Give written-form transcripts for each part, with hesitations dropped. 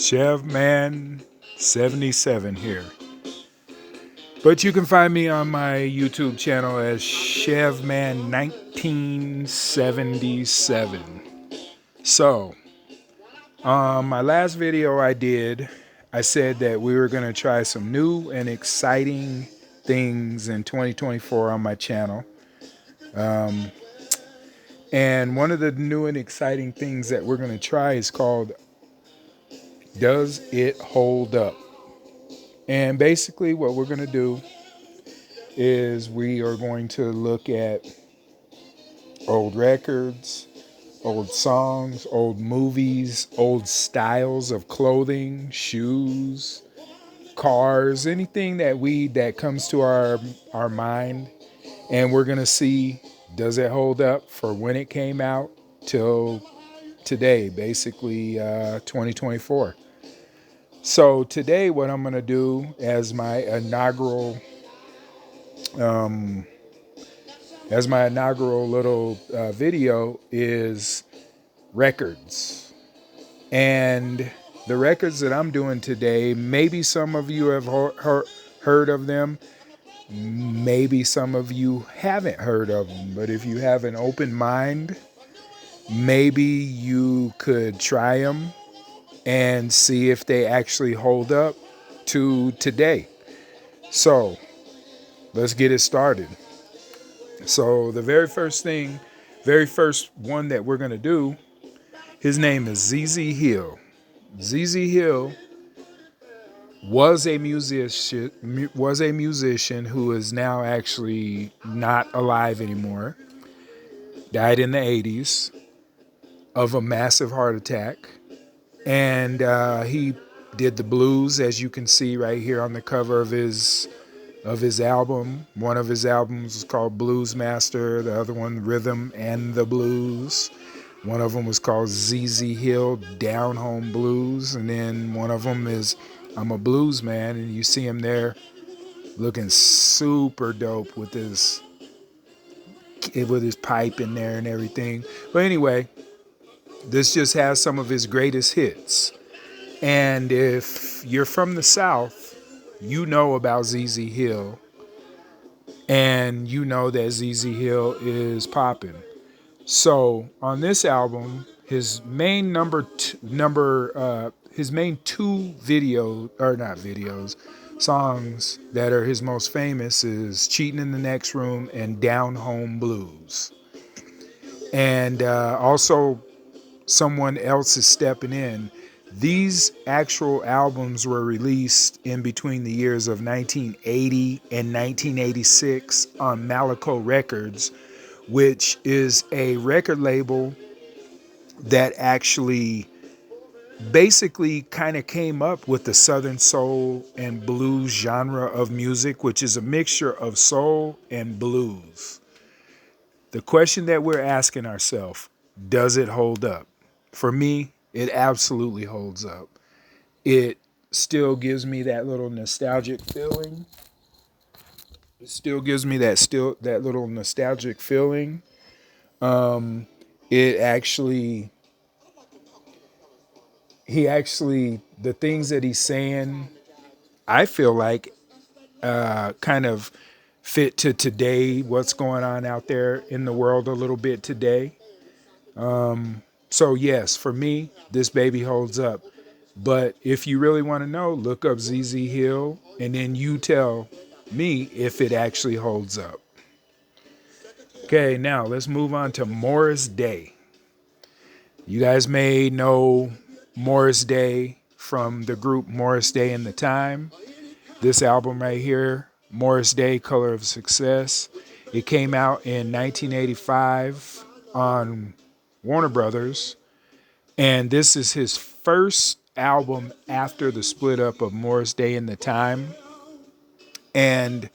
Chevman77 here. But you can find me on my YouTube channel as Chevman1977. So, my last video I said that we were going to try some new and exciting things in 2024 on my channel. And one of the new and exciting things that we're going to try is called Does It Hold Up? And basically what we're going to do is we are going to look at old records, old songs, old movies, old styles of clothing, shoes, cars, anything that comes to our mind, and we're going to see, does it hold up for when it came out till today, basically 2024. So today what I'm going to do as my inaugural little video is records. And the records that I'm doing today, maybe some of you have heard of them. Maybe some of you haven't heard of them. But if you have an open mind, maybe you could try them and see if they actually hold up to today. So let's get it started. So the very first one that we're going to do, his name is ZZ Hill. ZZ Hill was a musician who is now actually not alive anymore. Died in the 80s of a massive heart attack. And he did the blues, as you can see right here on the cover of his album. One of his albums is called Blues Master. The other one, Rhythm and the Blues. One of them was called ZZ Hill Down Home Blues. And then one of them is I'm a Blues Man. And you see him there looking super dope with his pipe in there and everything. But anyway, this just has some of his greatest hits. And if you're from the South, you know about ZZ Hill. And you know that ZZ Hill is popping. So on this album, his main songs that are his most famous is Cheating in the Next Room and Down Home Blues. And also Someone Else Is Stepping In. These actual albums were released in between the years of 1980 and 1986 on Malaco Records, which is a record label that actually basically kind of came up with the Southern soul and blues genre of music, which is a mixture of soul and blues. The question that we're asking ourselves, does it hold up? For me, it absolutely holds up. It still gives me that little nostalgic feeling. The things that he's saying, I feel like kind of fit to today, what's going on out there in the world a little bit today. So yes, for me, this baby holds up. But if you really want to know, look up ZZ Hill and then you tell me if it actually holds up. Okay, now let's move on to Morris Day. You guys may know Morris Day from the group Morris Day and the Time. This album right here, Morris Day, Color of Success. It came out in 1985 on Warner Brothers. And this is his first album after the split up of Morris Day and the Time. And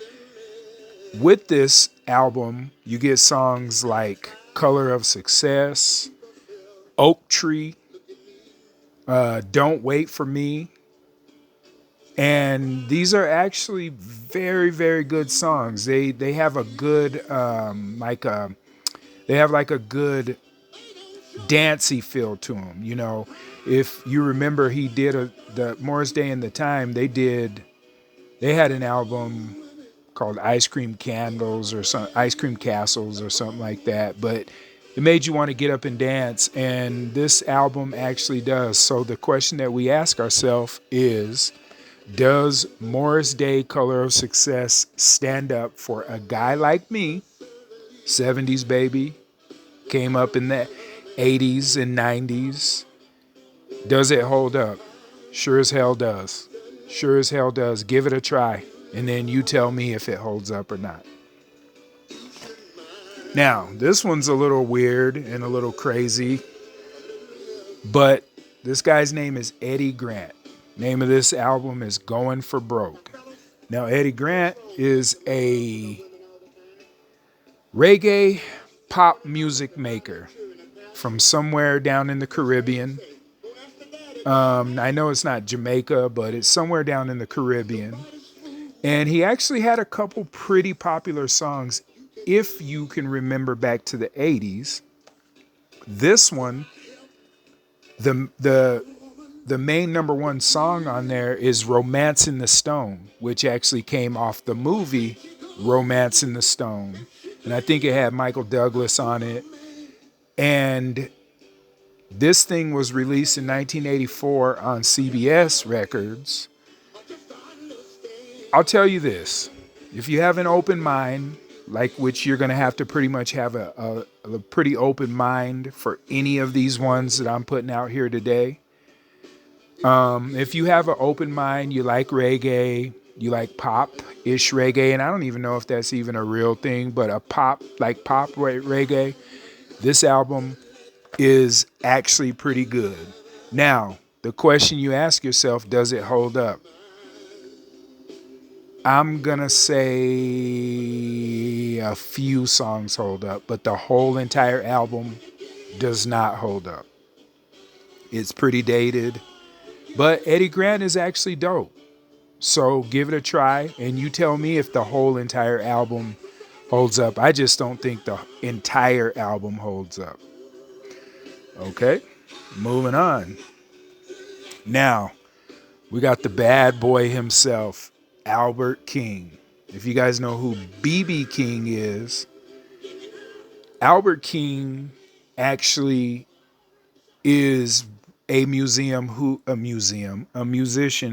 with this album, you get songs like Color of Success, Oak Tree, Don't Wait for Me. And these are actually very, very good songs. They have a good, dancey feel to him. If you remember, he did the Morris Day and the Time. They had an album called Ice Cream Candles or some Ice Cream Castles or something like that. But it made you want to get up and dance, and this album actually does. So the question that we ask ourselves is, does Morris Day Color of Success stand up for a guy like me, 70s baby, came up in the 80s and 90s? Does it hold up? Sure as hell does. Sure as hell does. Give it a try, and then you tell me if it holds up or not. Now, this one's a little weird and a little crazy, but this guy's name is Eddie Grant. Name of this album is Going for Broke. Now, Eddie Grant is a reggae pop music maker from somewhere down in the Caribbean. I know it's not Jamaica, but it's somewhere down in the Caribbean. And he actually had a couple pretty popular songs. If you can remember back to the 80s, this one, the main number one song on there is Romance in the Stone, which actually came off the movie Romance in the Stone. And I think it had Michael Douglas on it. And this thing was released in 1984 on CBS Records. I'll tell you this. If you have an open mind, like which you're going to have to pretty much have a pretty open mind for any of these ones that I'm putting out here today. If you have an open mind, you like reggae, you like pop-ish reggae, and I don't even know if that's even a real thing, but a pop reggae, this album is actually pretty good. Now, the question you ask yourself, does it hold up? I'm going to say a few songs hold up, but the whole entire album does not hold up. It's pretty dated, but Eddie Grant is actually dope. So give it a try, and you tell me if the whole entire album holds up. I just don't think the entire album holds up. Okay, moving on. Now, we got the bad boy himself, Albert King. If you guys know who B.B. King is, Albert King actually is a musician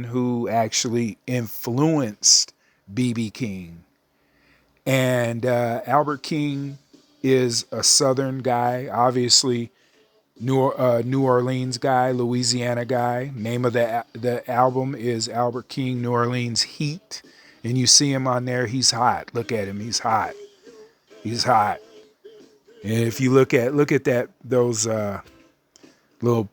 who actually influenced B.B. King. And Albert King is a Southern guy, obviously New Orleans guy, Louisiana guy. Name of the album is Albert King, New Orleans Heat. And you see him on there, he's hot. Look at him, he's hot. He's hot. And if you look at that, those little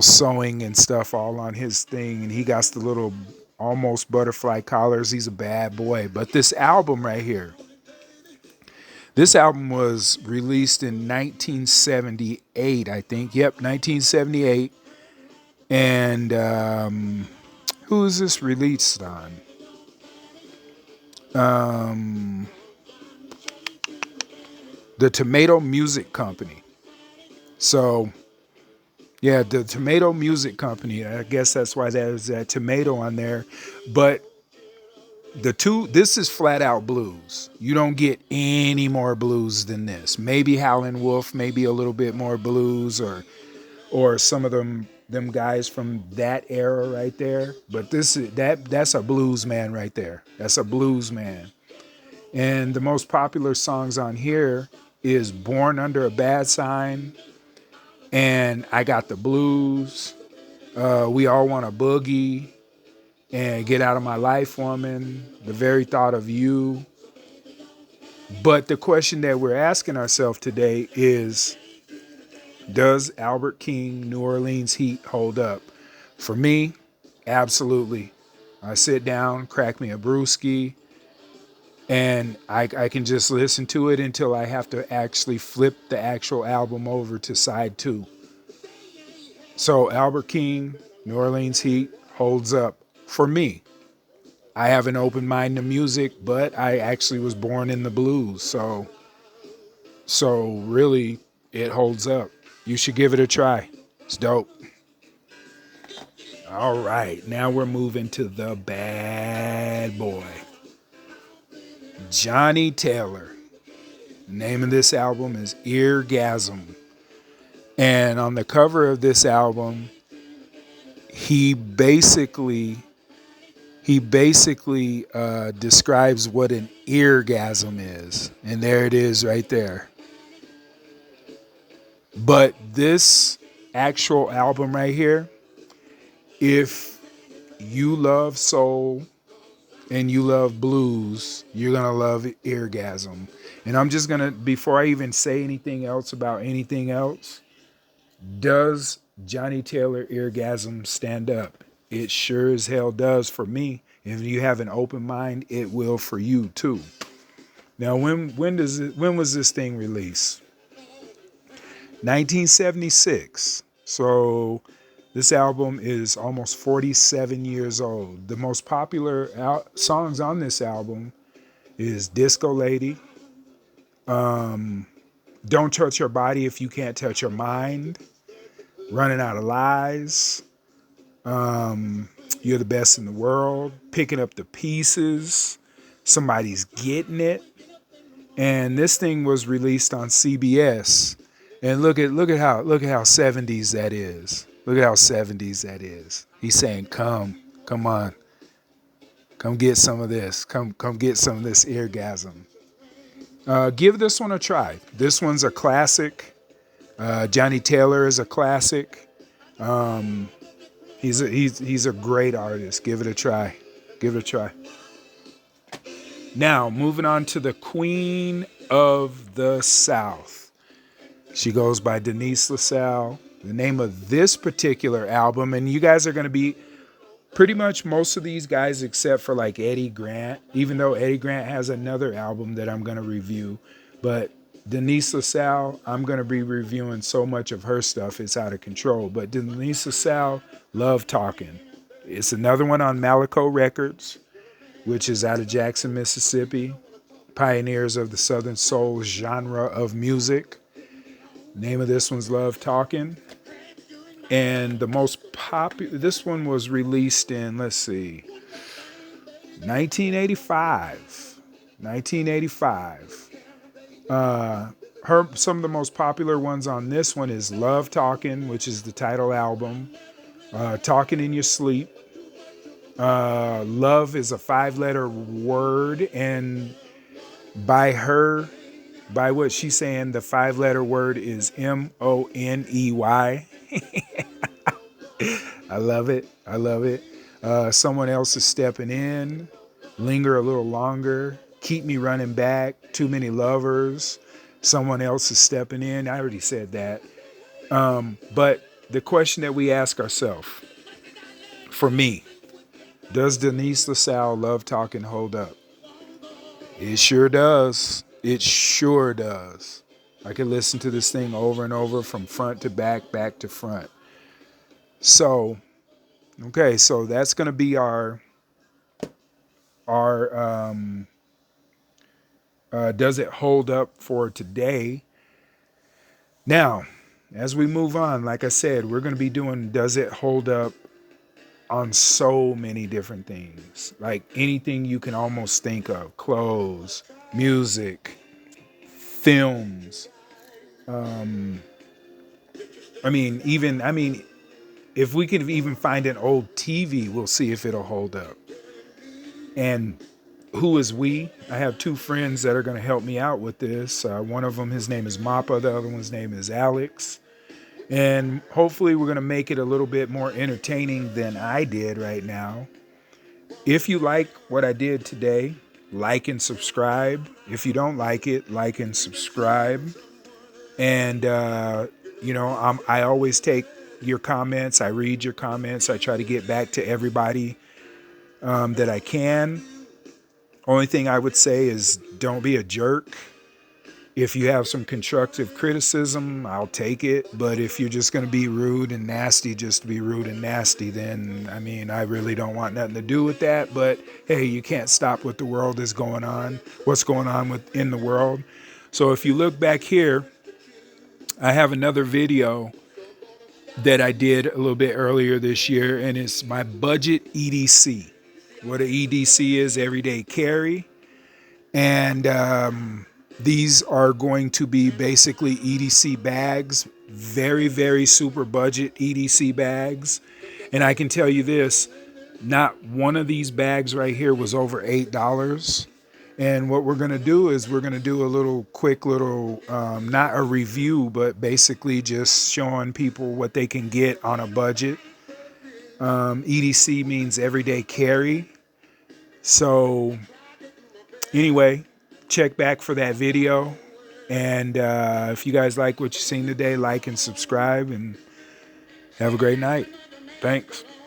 sewing and stuff all on his thing, and he got the little almost butterfly collars. He's a bad boy. But this album right here, this album was released in 1978, I think. Yep, 1978. And who is this released on? The Tomato Music Company. So, yeah, the Tomato Music Company. I guess that's why there's that tomato on there. But this is flat out blues. You don't get any more blues than this. Maybe Howlin' Wolf, maybe a little bit more blues, or some of them guys from that era right there. But that's a blues man right there. That's a blues man. And the most popular songs on here is Born Under a Bad Sign, and I Got the Blues, We All Want a Boogie, and Get Out of My Life, Woman, The Very Thought of You. But the question that we're asking ourselves today is, does Albert King, New Orleans Heat hold up? For me, absolutely. I sit down, crack me a brewski, and I can just listen to it until I have to actually flip the actual album over to side 2. So Albert King, New Orleans Heat holds up for me. I have an open mind to music, but I actually was born in the blues. So really it holds up. You should give it a try. It's dope. All right, now we're moving to the bad boy, Johnny Taylor. The name of this album is Eargasm. And on the cover of this album, he basically describes what an eargasm is. And there it is right there. But this actual album right here, if you love soul and you love blues, you're going to love Eargasm. And I'm just going to, before I even say anything else about anything else, does Johnny Taylor Eargasm stand up? It sure as hell does for me. If you have an open mind, it will for you too. Now, when was this thing released? 1976. So this album is almost 47 years old. The most popular songs on this album is Disco Lady, Don't Touch Your Body If You Can't Touch Your Mind, Running Out of Lies, You're the Best in the World, Picking Up the Pieces, Somebody's Getting It. And this thing was released on CBS. And look at how 70s that is. Look at how 70s that is. He's saying, come on. Come get some of this. Come get some of this Eargasm. Give this one a try. This one's a classic. Johnny Taylor is a classic. He's a great artist. Give it a try. Give it a try. Now, moving on to the Queen of the South. She goes by Denise LaSalle. The name of this particular album, and you guys are going to be pretty much most of these guys except for like Eddie Grant, even though Eddie Grant has another album that I'm going to review. But Denise LaSalle, I'm going to be reviewing so much of her stuff, it's out of control. But Denise LaSalle, Love Talking. It's another one on Malaco Records, which is out of Jackson, Mississippi. Pioneers of the Southern Soul genre of music. Name of this one's Love Talking. And the most popular, this one was released in, 1985. 1985. Some of the most popular ones on this one is Love Talking, which is the title album. Talking in Your Sleep. Love is a 5-letter word, and by what she's saying, the 5-letter word is M-O-N-E-Y. I love it. I love it. Someone Else is Stepping In. Linger a Little Longer. Keep Me Running Back. Too Many Lovers. Someone Else is Stepping In. I already said that. But the question that we ask ourselves, for me, does Denise LaSalle Love Talking hold up? It sure does. It sure does. I could listen to this thing over and over from front to back, back to front. So, okay, so that's going to be our does it hold up for today. Now, as we move on, like I said, we're going to be doing does it hold up on so many different things. Like anything you can almost think of. Clothes, music, films. If we can even find an old TV, we'll see if it'll hold up. And who is we? I have two friends that are going to help me out with this. One of them, his name is Mappa. The other one's name is Alex. And hopefully we're going to make it a little bit more entertaining than I did right now. If you like what I did today, like and subscribe. If you don't like it, like and subscribe. And, I always take your comments. I read your comments. I try to get back to everybody that I can. Only thing I would say is don't be a jerk. If you have some constructive criticism, I'll take it. But if you're just going to be rude and nasty, just to be rude and nasty, then, I really don't want nothing to do with that. But, hey, you can't stop what the world is going on, what's going on in the world. So if you look back here, I have another video that I did a little bit earlier this year, and it's my budget EDC. What a EDC is, everyday carry. And these are going to be basically EDC bags, very, very super budget EDC bags. And I can tell you this, not one of these bags right here was over $8. And what we're going to do is we're going to do a little quick little, not a review, but basically just showing people what they can get on a budget. EDC means everyday carry. So anyway, check back for that video. And if you guys like what you've seen today, like and subscribe, and have a great night. Thanks.